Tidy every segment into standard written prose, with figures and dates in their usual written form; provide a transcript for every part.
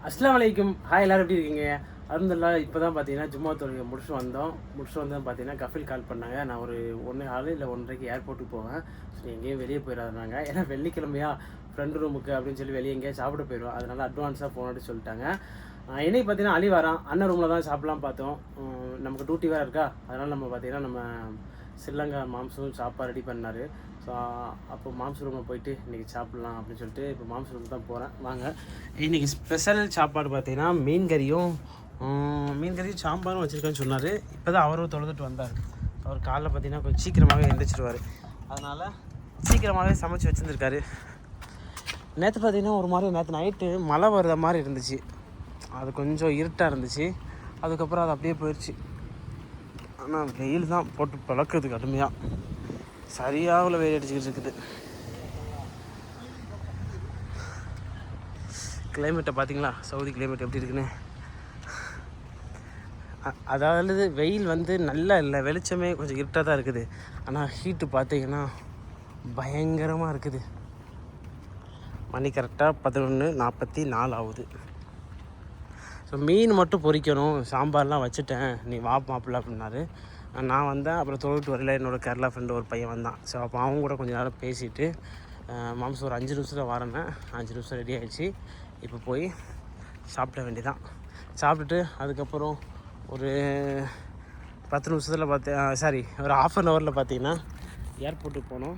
அஸ்ஸலாமு அலைக்கும். ஹாய், எல்லோரும் எப்படி இருக்கீங்க? அல்ஹம்துலில்லாஹ். இப்போ தான் பார்த்தீங்கன்னா ஜும்மா தொழுகை முடிச்சுட்டு வந்தோம். பார்த்தீங்கன்னா கஃபில் கால் பண்ணாங்க. நான் ஒரு 1:15 இல்லை 1:30 ஏர்போர்ட்டுக்கு போவேன். ஸோ எங்கேயும் வெளியே போயிடாதாங்க, ஏன்னா வெள்ளிக்கிழமையா ஃப்ரெண்டு ரூமுக்கு அப்படின்னு சொல்லி வெளியே எங்கேயா சாப்பிட போயிடுவோம். அதனால் அட்வான்ஸாக போனோன்னு சொல்லிட்டாங்க. இன்னைக்கு பார்த்தீங்கன்னா அலி வரான். அண்ணன் ரூமில் தான் சாப்பிட்லாம் பார்த்தோம். நமக்கு டியூட்டி வேறு இருக்கா, அதனால் நம்ம பார்த்தீங்கன்னா நம்ம ஸ்ரீலங்கா மாம்சம் சாப்பாடு ரெடி பண்ணார். ஸோ அப்போ மாம்ஸ் ரூமில் போயிட்டு இன்றைக்கி சாப்பிட்லாம் அப்படின்னு சொல்லிட்டு இப்போ மாம்ஸ் ரூம் தான் போகிறேன். வாங்க. இன்றைக்கி ஸ்பெஷல் சாப்பாடு பார்த்தீங்கன்னா மீன் கறியும் சாம்பாரும் வச்சுருக்கேன்னு சொன்னார். இப்போ தான் அவரும் தொழுதுட்டு வந்தார். அவர் காலைல பார்த்தீங்கன்னா கொஞ்சம் சீக்கிரமாகவே எழுந்திரிச்சிருவார். அதனால் சீக்கிரமாகவே சமைச்சு வச்சுருந்துருக்காரு. நேற்று பார்த்தீங்கன்னா ஒரு மாதிரி நேற்று நைட்டு மழை வர்ற மாதிரி இருந்துச்சு. அது கொஞ்சம் இருட்டாக இருந்துச்சு. அதுக்கப்புறம் அது அப்படியே போயிடுச்சு. ஆனால் வெயில் தான் போட்டு பழக்குது கடுமையாக. சரியாக வெயில் அடிச்சுக்கிட்டு இருக்குது. கிளைமேட்டை பார்த்தீங்களா, சவுதி கிளைமேட் எப்படி இருக்குன்னு. அதாவது வெயில் வந்து நல்லா இல்லை, வெளிச்சமே கொஞ்சம் இருட்டாக தான் இருக்குது. ஆனால் ஹீட்டு பார்த்தீங்கன்னா பயங்கரமாக இருக்குது. மணி கரெக்டாக 11:44 ஆகுது. ஸோ மீன் மட்டும் பொரிக்கணும், சாம்பார்லாம் வச்சுட்டேன், நீ வா மாப்பிள்ள அப்படின்னாரு. நான் வந்தேன். அப்புறம் தொழுவிட்டு வரல, என்னோடய கேரளா ஃப்ரெண்டு ஒரு பையன் வந்தான். ஸோ அப்போ அவங்க கூட கொஞ்சம் நேரம் பேசிவிட்டு மாம்சம் ஒரு 5 நிமிஷத்தில் வரேன்னு 5 நிமிஷம் ரெடி ஆகிடுச்சு. இப்போ போய் சாப்பிட வேண்டியதான். சாப்பிட்டுட்டு அதுக்கப்புறம் ஒரு 10 நிமிஷத்தில் ஒரு 1/2 ஹவரில் பார்த்தீங்கன்னா ஏர்போர்ட்டுக்கு போனோம்.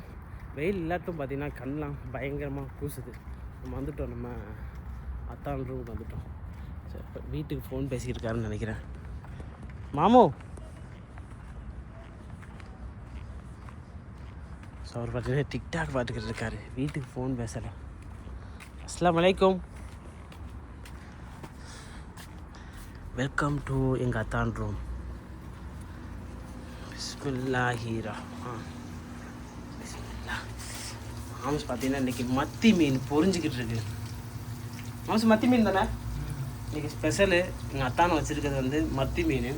வெயில் இல்லாட்டும் பார்த்தீங்கன்னா கண்ணெலாம் பயங்கரமாக கூசுது. நம்ம வந்துவிட்டோம், நம்ம அத்தான் ரூமுக்கு வந்துவிட்டோம். சரி, இப்போ வீட்டுக்கு ஃபோன் பேசிக்கிட்டு இருக்காருன்னு நினைக்கிறேன். மாமு. ஸோ அவர் பார்த்தீங்கன்னா டிக்டாக் பார்த்துக்கிட்டு இருக்காரு, வீட்டுக்கு ஃபோன் பேசலை. அஸ்ஸலாமு அலைக்கும். வெல்கம் டு எங்கள் அத்தான் ரூம். பிஸ்மில்லாஹி ரஹ்மான். மாம்ஸ் பார்த்தீங்கன்னா இன்றைக்கி மத்தி மீன் பொரிஞ்சிக்கிட்டு இருக்கு. மாம்ஸ் மத்தி மீன் தானே இன்றைக்கி ஸ்பெஷலு. எங்கள் அத்தானை வச்சுருக்கிறது வந்து மத்தி மீன்.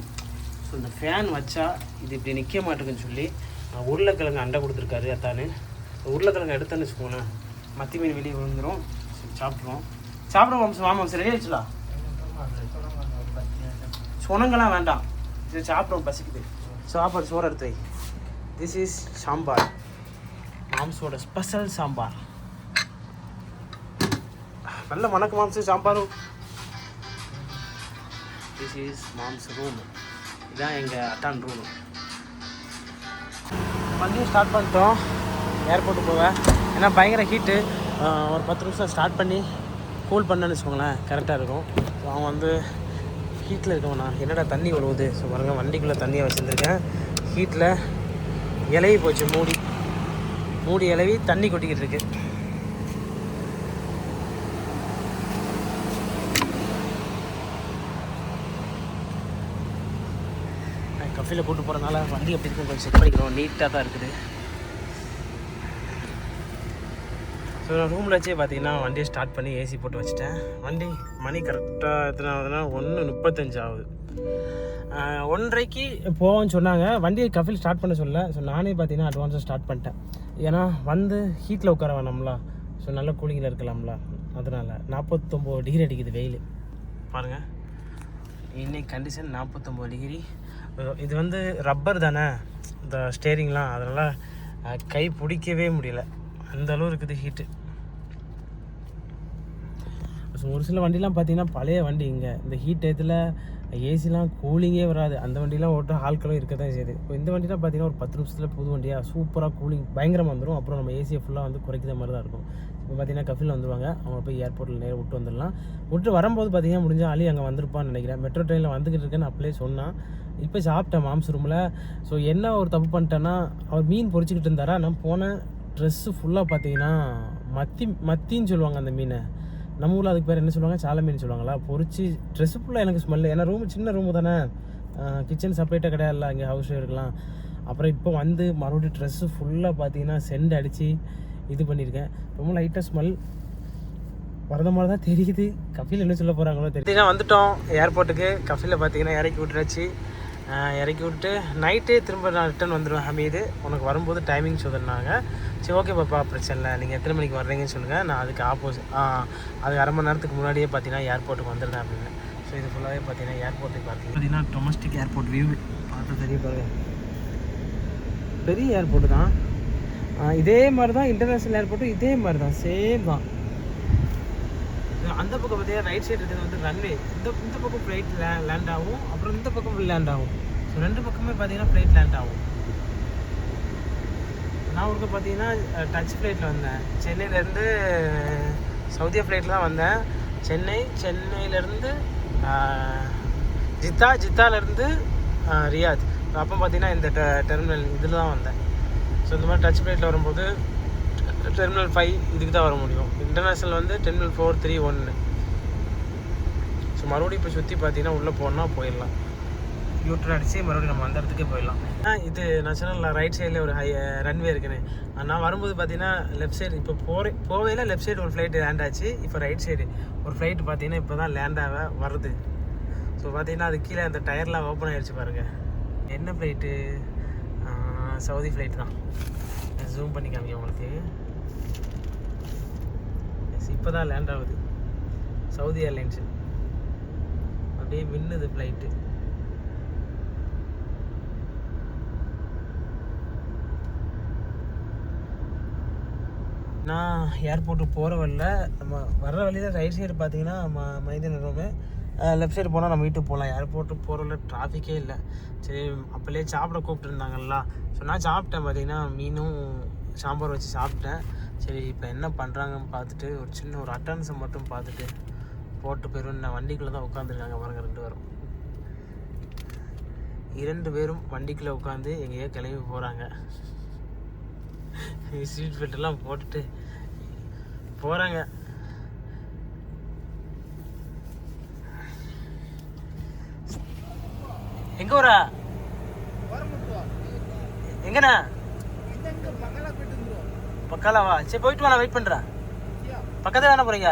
ஸோ இந்த ஃபேன் வச்சா இது இப்படி நிற்க மாட்டேங்குன்னு சொல்லி உருளைக்கிழங்கு அண்டை கொடுத்துருக்காரு அத்தானு. உருளைக்கிழங்கு எடுத்தேன்னு வச்சுக்கோங்களேன், மத்தி மீன் வெளியே விழுந்துடும். சாப்பிட்ருவோம். மாம்சம் மாமாம்ஸ் ரெடி ஆகிடுச்சுலா? சுணங்கெல்லாம் வேண்டாம், சரி சாப்பிட்றோம், பசிக்குது. சாப்பாடு சோறு எடுத்து வை. திஸ் இஸ் சாம்பார், மாம்ஸோட ஸ்பெஷல் சாம்பார். நல்ல மணக்கு மாம்சம் சாம்பாரும். This is mom's room. இதுதான் எங்கள் அட்டான் ரூமு. வண்டியும் ஸ்டார்ட் பண்ணிட்டோம். ஏர்போர்ட்டுக்கு போவேன், ஏன்னா பயங்கர ஹீட்டு. ஒரு 10 நிமிஷம் ஸ்டார்ட் பண்ணி கூல் பண்ணேன்னு வச்சுக்கோங்களேன், கரெக்டாக இருக்கும். ஸோ அவன் வந்து ஹீட்டில் இருக்கவனா என்னடா தண்ணி விழுவுது. ஸோ பாருங்கள், வண்டிக்குள்ளே தண்ணியை வச்சுருந்துருக்கேன். ஹீட்டில் இலவி போச்சு, மூடி இலவி தண்ணி கொட்டிக்கிட்டு இருக்கு. கஃபியில் கூட்டு போகிறதுனால வண்டி எப்படி இருக்கும் கொஞ்சம் செக் பண்ணிக்கிறோம். நீட்டாக தான் இருக்குது. ஸோ நான் ரூமில் வச்சே பார்த்தீங்கன்னா வண்டியை ஸ்டார்ட் பண்ணி ஏசி போட்டு வச்சுட்டேன். வண்டி மணி கரெக்டாக எத்தனை ஆகுதுன்னா 1:35 ஆகுது. 1:30க்கு போவோன்னு சொன்னாங்க. வண்டியை கஃபில் ஸ்டார்ட் பண்ண சொல்ல. ஸோ நானே பார்த்தீங்கன்னா அட்வான்ஸாக ஸ்டார்ட் பண்ணிட்டேன். ஏன்னா வந்து ஹீட்டில் உட்கார வேணாம்ல, ஸோ நல்ல கூலிங்கில் இருக்கலாம்ல, அதனால். 49 டிகிரி அடிக்குது வெயில் பாருங்கள். இன்னைக்கு கண்டிஷன் 49 டிகிரி. இது வந்து ரப்பர் தானே இந்த ஸ்டேரிங்லாம், அதனால் கை பிடிக்கவே முடியல, அந்த அளவு இருக்குது ஹீட்டு. ஸோ ஒரு சில வண்டிலாம் பார்த்தீங்கன்னா பழைய வண்டி, இங்கே இந்த ஹீட் டயத்தில் ஏசிலாம் கூலிங்கே வராது. அந்த வண்டிலாம் ஓட்ட ஆட்களும் இருக்க தான் செய்யுது. இப்போ இந்த வண்டிலாம் பார்த்தீங்கன்னா ஒரு 10 நிமிஷத்தில் புது வண்டியாக சூப்பராக கூலிங் பயங்கரமாக வந்துடும். அப்புறம் நம்ம ஏசியை ஃபுல்லாக வந்து குறைக்கிற மாதிரி தான் இருக்கும். இப்போ பார்த்தீங்கன்னா கஃபில் வந்துடுவாங்க, அவங்க போய் ஏர்போர்ட்டில் நேராக விட்டு வந்துடலாம். விட்டு வரும்போது பார்த்தீங்கன்னா முடிஞ்சால் அலி அங்கே வந்திருப்பான்னு நினைக்கிறேன். மெட்ரோ ட்ரெயினில் வந்துக்கிட்டு இருக்கேன்னு அப்படியே சொன்னான். இப்போ சாப்பிட்டேன் மாம்ஸ் ரூமில். ஸோ என்ன ஒரு தப்பு பண்ணிட்டேன்னா, அவர் மீன் பொரிச்சிக்கிட்டு இருந்தாரா, நான் போனேன். ட்ரெஸ்ஸு ஃபுல்லாக பார்த்தீங்கன்னா மத்தின்னு சொல்லுவாங்க அந்த மீனை. நம்ம ஊரில் அதுக்கு பேர் என்ன சொல்லுவாங்க, சாலை மீன் சொல்லுவாங்களா. பொரிச்சு ட்ரெஸ்ஸு ஃபுல்லாக எனக்கு ஸ்மெல்லு. ஏன்னா ரூமு சின்ன ரூமு தானே, கிச்சன் செப்பரேட்டாக கிடையாதுல்ல, இங்கே ஹவுஸ் இருக்கலாம். அப்புறம் இப்போ வந்து மறுபடியும் ட்ரெஸ்ஸு ஃபுல்லாக பார்த்தீங்கன்னா சென்ட் அடித்து இது பண்ணியிருக்கேன். ரொம்ப லைட்டாக ஸ்மெல் வரத மாதிரி தான் தெரியுது. கஃபில் என்ன சொல்ல போகிறாங்களோ தெரியுது. வந்துட்டோம் ஏர்போர்ட்டுக்கு. கஃபிலில் பார்த்தீங்கன்னா இறக்கி விட்டுறாச்சு. இறக்கி விட்டு நைட்டே திரும்ப நான் ரிட்டன் வந்துடுவேன் ஹமீது. உனக்கு வரும்போது டைமிங் சொல்லிருந்தாங்க. சரி ஓகே பாப்பா, பிரச்சனை இல்லை, நீங்கள் எத்தனை மணிக்கு வர்றீங்கன்னு சொல்லுங்கள், நான் அதுக்கு அதுக்கு அரை மணி நேரத்துக்கு முன்னாடியே பார்த்தீங்கன்னா ஏர்போர்ட்டுக்கு வந்துடுறேன் அப்படின்னு. ஸோ இது ஃபுல்லாகவே பார்த்தீங்கன்னா ஏர்போர்ட்டுக்கு பார்த்தீங்கன்னா டொமஸ்டிக் ஏர்போர்ட் வியூ பார்த்து தெரிய பாருங்க. பெரிய ஏர்போர்ட்டு தான். இதே மாதிரி தான் இன்டர்நேஷ்னல் ஏர்போர்ட்டும் இதே மாதிரி தான், சேம் தான். அந்த பக்கம் பார்த்தீங்கன்னா ரைட் சைடு இருக்கிறது வந்து ரன்வே. இந்த பக்கம் ஃப்ளைட் லேண்ட் ஆகும், அப்புறம் இந்த பக்கம் லேண்ட் ஆகும். ஸோ 2 பக்கமே பார்த்தீங்கன்னா ஃப்ளைட் லேண்ட் ஆகும். நான் ஒருக்க பார்த்தீங்கன்னா டச் ஃப்ளைட்டில் வந்தேன். சென்னையிலேருந்து சவுதியா ஃப்ளைட்டில் தான் வந்தேன். சென்னையிலேருந்து ஜித்தாலேருந்து ரியாத். அப்போ பார்த்தீங்கன்னா இந்த டெர்மினல் இதில் தான் வந்தேன். ஸோ இந்த மாதிரி டச் ஃப்ளைட்டில் வரும்போது டெர்மினல் 5 இதுக்கு தான் வர முடியும். இன்டர்நேஷ்னல் வந்து டெர்மினல் 4, 3, 1. ஸோ மறுபடியும் இப்போ சுற்றி பார்த்தீங்கன்னா உள்ளே போனால் போயிடலாம். யூட்டர் அடித்து மறுபடியும் நம்ம அந்த இடத்துக்கே போயிடலாம். இது நான் சொன்னேன் ரைட் சைடில் ஒரு ரன்வே இருக்குன்னு. நான் வரும்போது பார்த்தீங்கன்னா லெஃப்ட் சைடு இப்போ போவையில் லெஃப்ட் சைடு ஒரு ஃப்ளைட்டு லேண்ட் ஆச்சு. இப்போ ரைட் சைடு ஒரு ஃப்ளைட்டு பார்த்தீங்கன்னா இப்போ தான் லேண்டாக வருது. ஸோ பார்த்தீங்கன்னா அது கீழே அந்த டயர்லாம் ஓப்பன் ஆகிடுச்சு பாருங்கள். என்ன ஃப்ளைட்டு? சவுதி ஃப்ளைட் தான். ஜூம் பண்ணி காமிக்க உங்களுக்கு. இப்போ தான் லேண்ட் ஆகுது சவுதி ஏர்லைன்ஸு. அப்படியே மின்னுது ஃப்ளைட்டு. நான் ஏர்போர்ட்டுக்கு போகிற வழியில் நம்ம வர்ற வழியில் ரைட் சைடு பார்த்தீங்கன்னா மைதான ரூமு, லெஃப்ட் சைடு போனால் நம்ம வீட்டுக்கு போகலாம். ஏர்போர்ட்டுக்கு போகிறவள்ள டிராஃபிக்கே இல்லை. சரி அப்போலே சாப்பிட கூப்பிட்டுருந்தாங்கல்ல. ஸோ நான் சாப்பிட்டேன் பார்த்தீங்கன்னா மீனும் சாம்பார் வச்சு சாப்பிட்டேன். சரி இப்போ என்ன பண்ணுறாங்கன்னு பார்த்துட்டு ஒரு சின்ன ஒரு அட்டன்ஸை மட்டும் பார்த்துட்டு போட்டு போயிடும். நான் வண்டிக்குள்ளே தான் உட்காந்துருக்காங்க பாருங்க 2 பேரும் வண்டிக்குள்ளே உட்காந்து எங்கேயோ கிளம்பி போகிறாங்க. சீட் பெல்ட்டெல்லாம் போட்டுட்டு போகிறாங்க. எங்கே வர? எங்கண்ணா? பக்காலாவா? சரி போயிட்டு வா, நான் வெயிட் பண்ணுறேன். பக்கத்தில் தானே போகிறீங்க?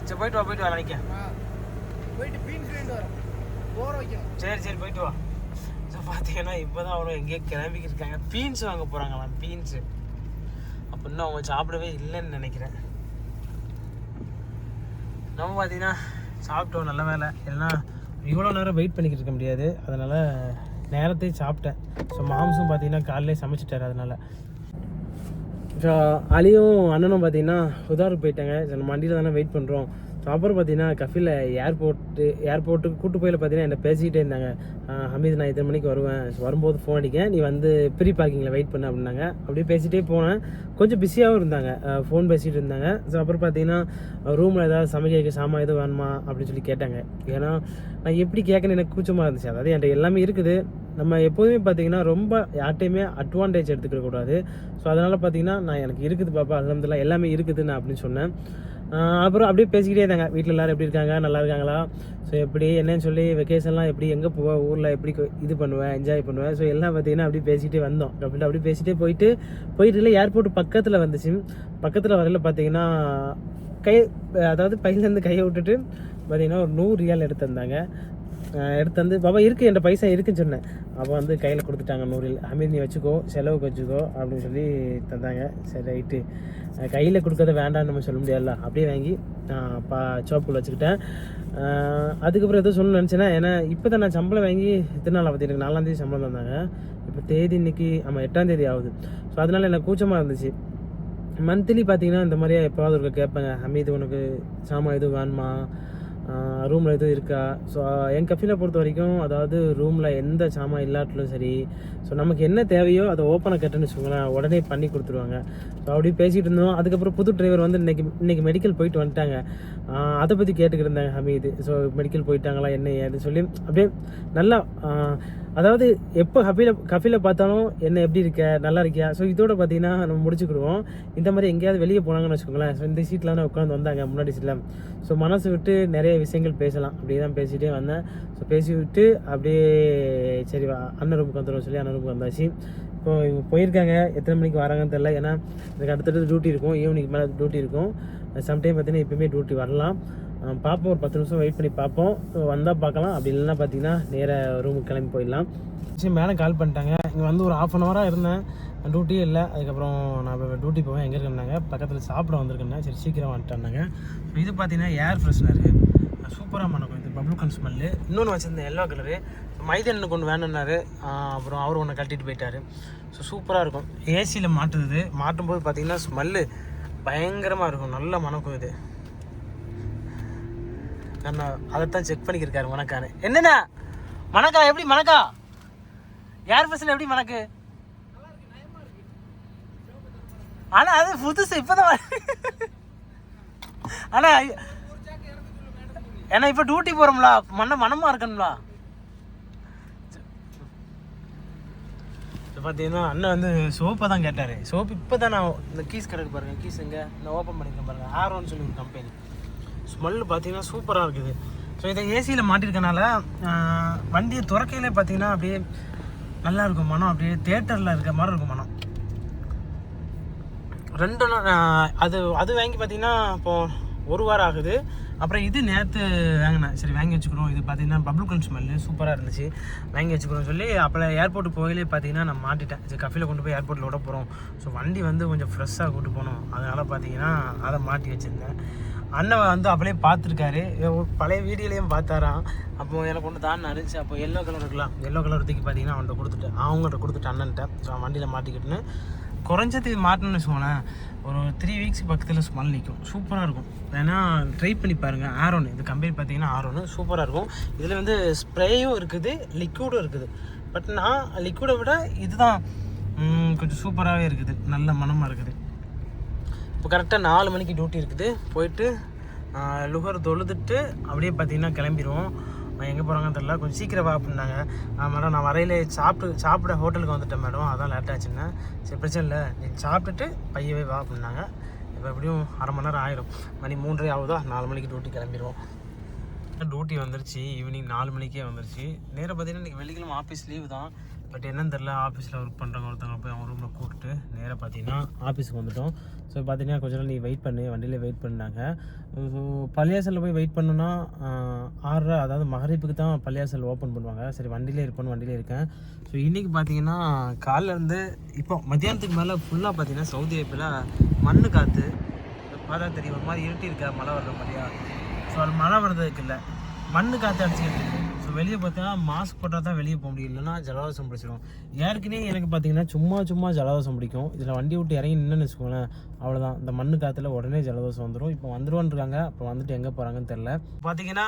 சரி போயிட்டு வா நினைக்க. சரி போயிட்டு வா. ஸோ பார்த்தீங்கன்னா இப்போ தான் அவரும் எங்கேயோ கிளம்பிக்கிட்டு இருக்காங்க. பீன்ஸ் வாங்க போகிறாங்களாம். பீன்ஸு அப்போ இன்னும் அவங்க சாப்பிடவே இல்லைன்னு நினைக்கிறேன். நம்ம பார்த்தீங்கன்னா சாப்பிட்டோம், நல்ல வேலை. இல்லைன்னா இவ்வளோ நேரம் வெயிட் பண்ணிக்கிட்டு இருக்க முடியாது. அதனால் நேரத்தையும் சாப்பிட்டேன். ஸோ மாம்ஸும் பார்த்தீங்கன்னா காலையிலே சமைச்சிட்டாரு. அதனால் ஸோ அலியும் அண்ணனும் பார்த்தீங்கன்னா உதாருக்கு போயிட்டாங்க. நம்ம வண்டியில் தானே வெயிட் பண்ணுறோம். ஸோ அப்புறம் பார்த்தீங்கன்னா கஃபில் ஏர்போர்ட்டுக்கு கூட்டு போயில பார்த்தீங்கன்னா என்ன பேசிக்கிட்டே இருந்தாங்க. ஹமீது நான் இத்தனை மணிக்கு வருவேன், வரும்போது ஃபோன் அடிக்கேன், நீ வந்து ப்ரீ பார்க்கிங்கில் வெயிட் பண்ண அப்படின்னாங்க. அப்படியே பேசிகிட்டே போனேன். கொஞ்சம் பிஸியாகவும் இருந்தாங்க, ஃபோன் பேசிகிட்டு இருந்தாங்க. ஸோ அப்புறம் பார்த்தீங்கன்னா ரூமில் ஏதாவது சமைக்க சாமான் எதுவும் வேணுமா அப்படின்னு சொல்லி கேட்டாங்க. ஏன்னா நான் எப்படி கேட்கணுன்னு எனக்கு கூச்சமாக இருந்துச்சு. அதாவது என்கிட்ட எல்லாமே இருக்குது. நம்ம எப்போதுமே பார்த்தீங்கன்னா ரொம்ப யார்ட்டையுமே அட்வான்டேஜ் எடுத்துக்க கூடாது. ஸோ அதனால் பார்த்தீங்கன்னா நான் எனக்கு இருக்குது பாப்பா, அல்ஹம்துலில்லாஹ் எல்லாமே இருக்குது நான் அப்படின்னு சொன்னேன். அப்புறம் அப்படியே பேசிக்கிட்டே இருந்தாங்க. வீட்டில் எல்லோரும் எப்படி இருக்காங்க, நல்லா இருக்காங்களா, ஸோ எப்படி என்னன்னு சொல்லி வெக்கேஷன்லாம் எப்படி எங்கே போவேன், ஊரில் எப்படி இது பண்ணுவேன், என்ஜாய் பண்ணுவேன். ஸோ எல்லாம் பார்த்தீங்கன்னா அப்படியே பேசிகிட்டே வந்தோம். அப்படியே பேசிகிட்டே போயிட்டு இல்லை ஏர்போர்ட் பக்கத்தில் வந்துச்சு. பக்கத்தில் வரையில் பார்த்தீங்கன்னா அதாவது பையிலேருந்து கையை விட்டுட்டு பார்த்தீங்கன்னா ஒரு 100 ரியால் எடுத்து வந்தாங்க. எடுத்து வந்து பாபா இருக்குது என்கிட்ட பைசா இருக்குன்னு சொன்னேன். அப்போ வந்து கையில் கொடுத்துட்டாங்க 100 ரியால். ஹமீத் நீ வச்சுக்கோ, செலவுக்கு வச்சுக்கோ அப்படின்னு சொல்லி தந்தாங்க. சரி ரைட்டு, கையில் கொடுக்கறத வேண்டாம்னு நம்ம சொல்ல முடியாதுல்ல. அப்படியே வாங்கி சோப்புக்குள்ள வச்சுக்கிட்டேன். அதுக்கப்புறம் எதுவும் சொல்லணும்னு நினச்சேன்னா, ஏன்னா இப்போ தான் நான் சம்பளம் வாங்கி இத்தனை நாள் ஆகுது. எனக்கு 4ஆம் தேதி சம்பளம் தந்தாங்க. இப்போ தேதி இன்னைக்கு 8ஆம் தேதி ஆகுது. ஸோ அதனால் எனக்கு கூச்சமாக இருந்துச்சு. மந்த்லி பார்த்தீங்கன்னா இந்த மாதிரியே எப்போவாது ஒரு கேட்பேங்க, ஹமீது உனக்கு சாமான் எதுவும் வேணுமா, ரூமில் எதுவும் இருக்கா. ஸோ என் கஃபிலை பொறுத்த வரைக்கும் அதாவது ரூமில் எந்த சாமான் இல்லாட்டிலும் சரி, ஸோ நமக்கு என்ன தேவையோ அதை ஓப்பனாக கேட்டேன்னு வச்சுக்கோங்களேன், உடனே பண்ணி கொடுத்துருவாங்க. ஸோ அப்படி பேசிகிட்டு இருந்தோம். அதுக்கப்புறம் புது டிரைவர் வந்து இன்றைக்கி மெடிக்கல் போயிட்டு வந்துட்டாங்க. அதை பற்றி கேட்டுக்கிட்டு இருந்தாங்க ஹமீது. ஸோ மெடிக்கல் போயிட்டாங்களா என்ன ஏது சொல்லி அப்படியே நல்லா, அதாவது எப்போ கஃபில பார்த்தாலும் என்ன எப்படி இருக்க, நல்லா இருக்கியா. ஸோ இதோட பார்த்தீங்கன்னா நம்ம முடிச்சுக்கிடுவோம். இந்த மாதிரி எங்கேயாவது வெளியே போனாங்கன்னு வச்சுக்கோங்களேன், ஸோ இந்த சீட்டில் தான் உட்காந்து வந்தாங்க முன்னாடி சீட்டில். ஸோ மனசு விட்டு நிறைய விஷயங்கள் பேசலாம். அப்படியே தான் பேசிகிட்டே வந்தேன். ஸோ பேசி விட்டு அப்படியே சரி அண்ணன் ரூமுக்கு வந்துடும் சொல்லி அண்ணன் ரூமுக்கு வந்தாச்சு. இப்போ இவங்க போயிருக்காங்க, எத்தனை மணிக்கு வராங்கன்னு தெரில. ஏன்னா எனக்கு அடுத்தடுத்து டியூட்டி இருக்கும், ஈவினிங் மேலே டியூட்டி இருக்கும். சம்டைம் பார்த்தீங்கன்னா எப்போயுமே டியூட்டி வரலாம். பார்ப்போம், ஒரு 10 நிமிஷம் வெயிட் பண்ணி பார்ப்போம். வந்தால் பார்க்கலாம், அப்படி இல்லைன்னா பார்த்தீங்கன்னா நேராக ரூமுக்கு கிளம்பி போயிடலாம். சரி, மேலே கால் பண்ணிட்டாங்க. இங்கே வந்து ஒரு 1/2 hour இருந்தேன், டியூட்டியே இல்லை. அதுக்கப்புறம் நான் இப்போ டியூட்டி போவேன். எங்கே இருக்கேன்னாங்க, பக்கத்தில் சாப்பிட வந்திருக்கேன். சரி சீக்கிரம் வந்துட்டாங்க. இது பார்த்தீங்கன்னா ஏர் ஃப்ரெஷ்னரு, சூப்பராக மணக்கும். இது பப்ளிகன் ஸ்மெல்லு. இன்னொன்று வச்சுருந்தேன் எல்லோ கலரு, மைதனுக்கு ஒன்று வேணுன்னாரு. அப்புறம் அவர் ஒன்று கட்டிட்டு போயிட்டார். ஸோ சூப்பராக இருக்கும். ஏசியில் மாட்டுது, மாட்டும்போது பார்த்தீங்கன்னா ஸ்மெல்லு பயங்கரமாக இருக்கும், நல்ல மணக்கும். இது நான் அதைத்தான் செக் பண்ணிக்கிருக்காரு மணக்கானு. என்னண்ணா மணக்கா, எப்படி மணக்கா? ஏர் ஃப்ரெஷ்னர் எப்படி மணக்கு? ஆனால் அது புதுசு, இப்போதான். ஆனால் ஏன்னா இப்போ டியூட்டி போகிறோம்ல, மனமாக இருக்கணும்ல. பார்த்தீங்கன்னா அண்ணன் வந்து சோப்பை தான் கேட்டார். சோப்பு இப்போ தான் நான் இந்த கீஸ் கிடக்கு பாருங்கள், கீஸ் எங்கே நான் ஓப்பன் பண்ணியிருக்கேன் பாருங்கள். ஆரோன்னு சொல்லி ஒரு கம்பெனி. ஸ்மெல்லு பார்த்தீங்கன்னா சூப்பராக இருக்குது. ஸோ இதை ஏசியில் மாட்டிருக்கனால வண்டியை துறக்கையிலே பார்த்தீங்கன்னா அப்படியே நல்லாயிருக்கும் மனம், அப்படியே தியேட்டரில் இருக்க மாதிரி இருக்கும் மனம். 2 நாள் அது வாங்கி பார்த்தீங்கன்னா இப்போது 1 வாரம் ஆகுது. அப்புறம் இது நேற்று வாங்கினேன். சரி வாங்கி வச்சுக்கிறோம். இது பார்த்தீங்கன்னா பப்ளிகன் ஸ்மெல்லு சூப்பராக இருந்துச்சு, வாங்கி வச்சுக்கிறோம் சொல்லி அப்போ ஏர்போர்ட்டு போயிலே பார்த்தீங்கன்னா நான் மாட்டிட்டேன். சரி கஃபியில் கொண்டு போய் ஏர்போர்ட்டில் விட போகிறோம். ஸோ வண்டி வந்து கொஞ்சம் ஃப்ரெஷ்ஷாக கூட்டு போகணும், அதனால் பார்த்தீங்கன்னா அதை மாட்டி வச்சுருந்தேன். அண்ணன் வந்து அப்படியே பார்த்துருக்காரு, பழைய வீடியோலையும் பார்த்தாராம். அப்போது எனக்கு ஒன்று தான் இருந்துச்சு. அப்போ எல்லோ கலர் இருக்கலாம், எல்லோ கலர் தூக்கி பார்த்தீங்கன்னா அவங்கள்ட்ட கொடுத்துட்டு அண்ணன்ட்ட. ஸோ வண்டியில் மாட்டிக்கிட்டுன்னு குறைஞ்சது மாட்டணும்னு வச்சுக்கோங்களேன், ஒரு 3 weeks பக்கத்தில் ஸ்மெல் நிற்கும், சூப்பராக இருக்கும். ஏன்னா ட்ரை பண்ணி பாருங்கள். ஆரோனு இந்த கம்பெனி பார்த்தீங்கன்னா ஆரோனு சூப்பராக இருக்கும். இதில் வந்து ஸ்ப்ரேயும் இருக்குது, லிக்விடும் இருக்குது. பட் நான் லிக்விடை விட இதுதான் கொஞ்சம் சூப்பராகவே இருக்குது, நல்ல மனமாக இருக்குது. இப்போ கரெக்டாக 4 மணிக்கு டியூட்டி இருக்குது. போயிட்டு லுகர் தொழுதுட்டு அப்படியே பார்த்தீங்கன்னா கிளம்பிடுவோம். எங்கே போகிறாங்கன்னு தெரியல, கொஞ்சம் சீக்கிரம் வா அப்படின்னாங்க. மேடம் நான் வரையிலே சாப்பிட ஹோட்டலுக்கு வந்துட்டேன் மேடம், அதான் லேட் ஆச்சுன்னா. சரி பிரச்சனை இல்லை, நீ சாப்பிட்டுட்டு பையவே வா அப்படின்னாங்க. இப்போ எப்படியும் 1/2 மணி நேரம் ஆகிடும், மணி 3:30 ஆகுதா, 4 மணிக்கு டியூட்டி கிளம்பிடுவோம். டியூட்டி வந்துருச்சு, ஈவினிங் 4 மணிக்கே வந்துருச்சு. நேராக பார்த்தீங்கன்னா இன்றைக்கி வெள்ளிக்கிழமை ஆஃபீஸ் லீவு தான். பட் என்னன்னு தெரில, ஆஃபீஸில் ஒர்க் பண்ணுறவங்க ஒருத்தவங்க போய் அவங்க ரூமில் கூப்பிட்டு நேராக பார்த்தீங்கன்னா ஆஃபீஸுக்கு வந்துவிட்டோம். ஸோ பார்த்தீங்கன்னா கொஞ்ச நாள் நீ வெயிட் பண்ணு, வண்டியில் வெயிட் பண்ணாங்க. ஸோ பள்ளியாசலில் போய் வெயிட் பண்ணுன்னா 6:30, அதாவது மகரிப்புக்கு தான் பள்ளியாசல் ஓப்பன் பண்ணுவாங்க. சரி வண்டியிலே இருக்கேன். ஸோ இன்றைக்கி பார்த்தீங்கன்னா காலிலேருந்து இப்போ மத்தியானத்துக்கு மேலே ஃபுல்லாக பார்த்தீங்கன்னா சவுதி அரேபியாவில் மண் காற்று பார்த்தா தெரியும், ஒரு மாதிரி இருட்டி இருக்கா, மழை வர்ற மாதிரியா. ஸோ அது மழை வர்றதுக்கு இல்லை, மண் காற்று அடிச்சுக்கிட்டு இருக்குது. ஸோ வெளியே பார்த்தீங்கன்னா மாஸ்க் போட்டால் தான் வெளியே போக முடியும், இல்லைன்னா ஜலதோஷம் பிடிச்சிடும். ஏற்கனவே எனக்கு பார்த்தீங்கன்னா சும்மா ஜலதோஷம் பிடிக்கும். இதில் வண்டி விட்டு இறங்கி நின்றுன்னு வச்சுக்கோங்களேன், அவ்வளோதான். இந்த மண் காற்றுல உடனே ஜலதோஷம் வந்துடும். இப்போ வந்துருவான்ருக்காங்க, அப்போ வந்துட்டு எங்கே போகிறாங்கன்னு தெரில. பார்த்தீங்கன்னா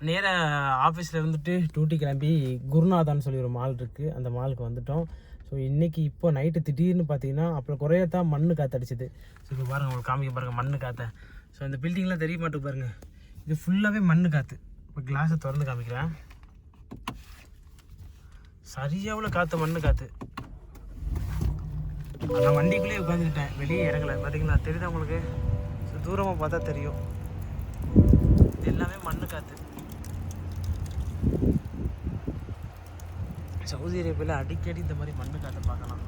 நேராக ஆஃபீஸில் இருந்துட்டு டியூட்டி கிளம்பி குருநாதான்னு சொல்லி ஒரு மால் இருக்குது, அந்த மாலுக்கு வந்துவிட்டோம். ஸோ இன்றைக்கி இப்போ நைட்டு திடீர்னு பார்த்தீங்கன்னா அப்புறம் குறையத்தான் மண் காற்று அடிச்சிது. ஸோ இப்போ பாருங்கள், உங்களுக்கு காமிக்க பாருங்கள் மண் காற்றை. ஸோ இந்த பில்டிங்லாம் தெரிய மாட்டேங்க பாருங்கள், இது ஃபுல்லாகவே மண் காற்று. இப்போ கிளாஸை திறந்து காமிக்கிறேன், சரியாவில் காற்று, மண் காற்று. நான் வண்டிக்குள்ளேயே உட்காந்துக்கிட்டேன், வெளியே இறங்கலை. பார்த்தீங்களா, தெரியுதா உங்களுக்கு? ஸோ தூரமாக பார்த்தா தெரியும், இது எல்லாமே மண் காற்று. சவுதி அரேபியாவில் அடிக்கடி இந்த மாதிரி மண் காற்றை பார்க்கலாம்.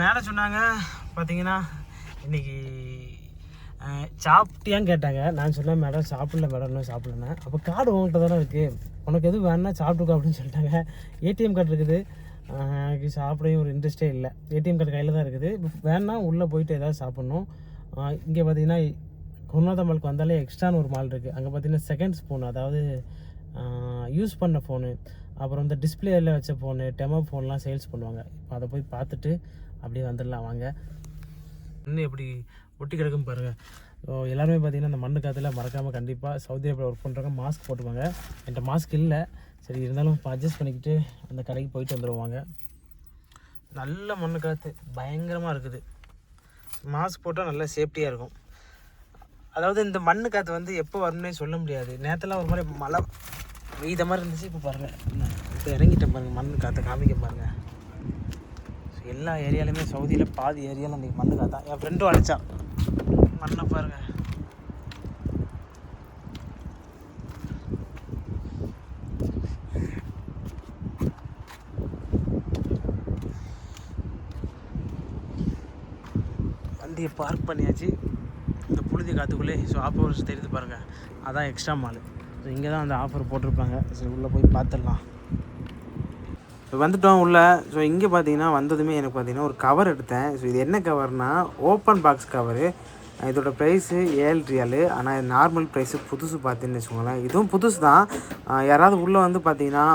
மேலே சொன்னாங்க பார்த்தீங்கன்னா இன்றைக்கி சாப்பிட்டியான்னு கேட்டாங்க. நான் சொன்னேன் மேடம் சாப்பிடல மேடம், இன்னும் சாப்பிட்லண்ணே. அப்போ கார்டு உங்கள்கிட்ட தானே இருக்குது, உனக்கு எதுவும் வேணுன்னா சாப்பிட்டுக்கோ அப்படின்னு சொல்லிட்டாங்க. ஏடிஎம் கார்டு இருக்குது, எனக்கு சாப்பிடவும் ஒரு இன்ட்ரெஸ்ட்டே இல்லை. ஏடிஎம் கார்டு கையில் தான் இருக்குது, வேணா உள்ளே போயிட்டு எதாவது சாப்பிட்ணும். இங்கே பார்த்தீங்கன்னா குருநாதா மாலுக்கு வந்தாலே எக்ஸ்ட்ரான்னு ஒரு மால் இருக்குது. அங்கே பார்த்தீங்கன்னா செகண்ட்ஸ் ஃபோன், அதாவது யூஸ் பண்ண ஃபோனு, அப்புறம் இந்த டிஸ்பிளேயில் வச்ச ஃபோனு, டெமோ ஃபோன்லாம் சேல்ஸ் பண்ணுவாங்க. இப்போ அதை போய் பார்த்துட்டு அப்படியே வந்துடலாம் வாங்க. இன்னும் எப்படி ஒட்டி கிடக்கும் பாருங்கள். ஸோ எல்லாருமே பார்த்திங்கன்னா அந்த மண்ணு காற்றுல மறக்காமல் கண்டிப்பாக சவுதி அரேபியா ஒர்க் பண்ணுறவங்க மாஸ்க் போட்டுவாங்க. என்கிட்ட மாஸ்க் இல்லை, சரி இருந்தாலும் இப்போ அட்ஜஸ்ட் பண்ணிக்கிட்டு அந்த கடைக்கு போயிட்டு வந்துடுவாங்க. நல்ல மண்ணு காற்று பயங்கரமாக இருக்குது, மாஸ்க் போட்டால் நல்லா சேஃப்டியாக இருக்கும். அதாவது இந்த மண் காற்று வந்து எப்போ வரணும்னே சொல்ல முடியாது. நேற்றுலாம் ஒரு மாதிரி மழை பெய்த மாதிரி இருந்துச்சு. இப்போ பாருங்கள், இப்போ இறங்கிட்டேன் பாருங்கள், மண் காற்றை காமிக்க பாருங்கள். ஸோ எல்லா ஏரியாலையுமே சவுதியில் பாதி ஏரியாவில் அந்த மண் காற்றா. என் ஃப்ரெண்டும் அடித்தான், மண்ணை பாருங்கள். வண்டியை பார்க் பண்ணியாச்சு. இந்த புழுதி காற்றுக்குள்ளே ஸோ ஆஃபர்ஸ் தெரியுது பாருங்கள், அதான் எக்ஸ்ட்ரா மால். ஸோ இங்கே தான் அந்த ஆஃபர் போட்டிருப்பாங்க. சரி உள்ளே போய் பார்த்துடலாம். வந்துட்டோம் உள்ளே. ஸோ இங்கே பார்த்தீங்கன்னா வந்ததுமே எனக்கு பார்த்தீங்கன்னா ஒரு கவர் எடுத்தேன். ஸோ இது என்ன கவர்னால் ஓப்பன் பாக்ஸ் கவரு. இதோட ப்ரைஸு 7 ரியாலு. ஆனால் இது நார்மல் ப்ரைஸு புதுசு பார்த்தீங்கன்னு வச்சுக்கோங்களேன். இதுவும் புதுசு தான். யாராவது உள்ளே வந்து பார்த்தீங்கன்னா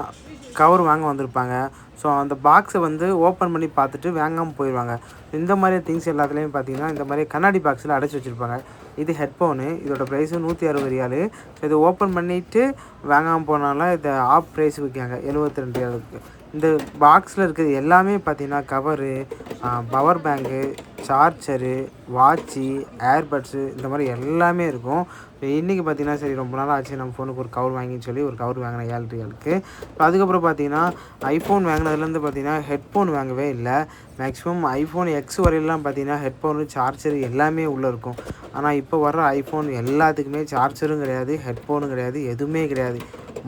கவர் வாங்க வந்திருப்பாங்க. ஸோ அந்த பாக்ஸை வந்து ஓப்பன் பண்ணி பார்த்துட்டு வாங்காமல் போயிடுவாங்க. இந்த மாதிரி திங்ஸ் எல்லாத்துலேயும் பார்த்தீங்கன்னா இந்த மாதிரி கண்ணாடி பாக்ஸில் அடைச்சி வச்சுருப்பாங்க. இது ஹெட்ஃபோனு. இதோட ப்ரைஸு 160 ரியாலு. ஸோ இதை ஓப்பன் பண்ணிவிட்டு வாங்காமல் போனால இதை ஆஃப் ப்ரைஸுக்கு விற்காங்க 72 ரியாலுக்கு. இந்த பாக்ஸில் இருக்கிறது எல்லாமே பார்த்திங்கன்னா cover, power bank, charger, watch, earbuds இந்த மாதிரி எல்லாமே இருக்கும். இப்போ இன்றைக்கி பார்த்திங்கன்னா சரி ரொம்ப நாள் ஆச்சு நம்ம ஃபோனுக்கு ஒரு கவர் வாங்கின்னு சொல்லி ஒரு கவர் வாங்கினேன் 7 ரியாலுக்கு. இப்போ அதுக்கப்புறம் பார்த்திங்கன்னா ஐஃபோன் வாங்கினதுலேருந்து பார்த்திங்கன்னா ஹெட்ஃபோன் வாங்கவே இல்லை. மேக்ஸிமம் ஐஃபோன் எக்ஸ் வரையிலாம் பார்த்திங்கன்னா ஹெட்ஃபோனு, சார்ஜரு எல்லாமே உள்ளே இருக்கும். ஆனால் இப்போ வர்ற ஐஃபோன் எல்லாத்துக்குமே சார்ஜரும் கிடையாது, ஹெட்ஃபோனும் கிடையாது, எதுவுமே கிடையாது,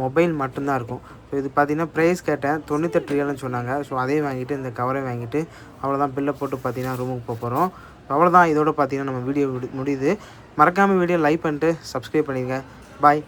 மொபைல் மட்டும்தான் இருக்கும். ஸோ இது பார்த்திங்கன்னா ப்ரைஸ் கேட்டேன் 98 ரியால்னு சொன்னாங்க. ஸோ அதையும் வாங்கிட்டு இந்த கவரை வாங்கிட்டு அவ்வளோதான் பில்லை போட்டு பார்த்திங்கன்னா ரூமுக்கு போகிறோம். அவ்வளோதான். இதோட பார்த்திங்கன்னா நம்ம வீடியோ முடியுது. மறக்காமல் வீடியோ லைக் பண்ணிட்டு சப்ஸ்கிரைப் பண்ணிடுங்க. பாய்.